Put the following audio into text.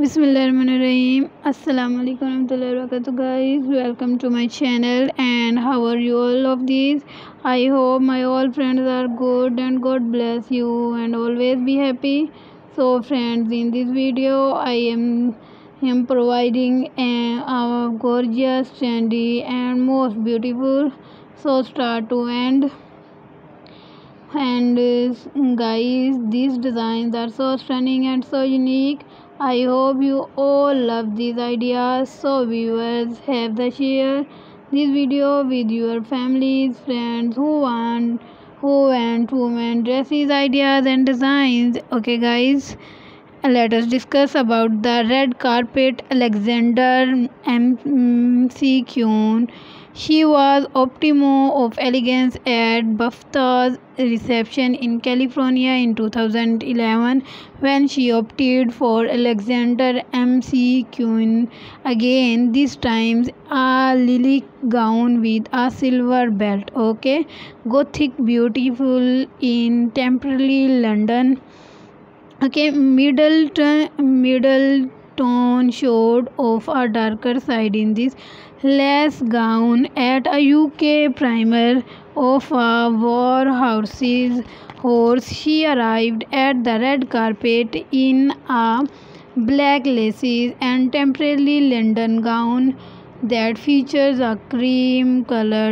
Bismillahirrahmanirrahim. Assalamu alaikum warahmatullahi wabarakatuh, guys. Welcome to my channel. And how are you all of these? I hope my all friends are good and God bless you and always be happy. So friends, in this video I am providing a gorgeous, trendy and most beautiful, so start to end. And guys, these designs are so stunning and so unique. I hope you all love these ideas. So viewers, have the share this video with your families, friends who want women dresses ideas and designs. Okay guys, let us discuss about the red carpet Alexander McQueen. She was optimo of elegance at BAFTA's reception in California in 2011 when she opted for Alexander McQueen again, this time a lilac gown with a silver belt. Okay, gothic beautiful in temporary London. Okay, middle tone showed of a darker side in this lace gown at a UK primer of a Warhouse's horse. She arrived at the red carpet in a black laces and temporary London gown that features a cream colored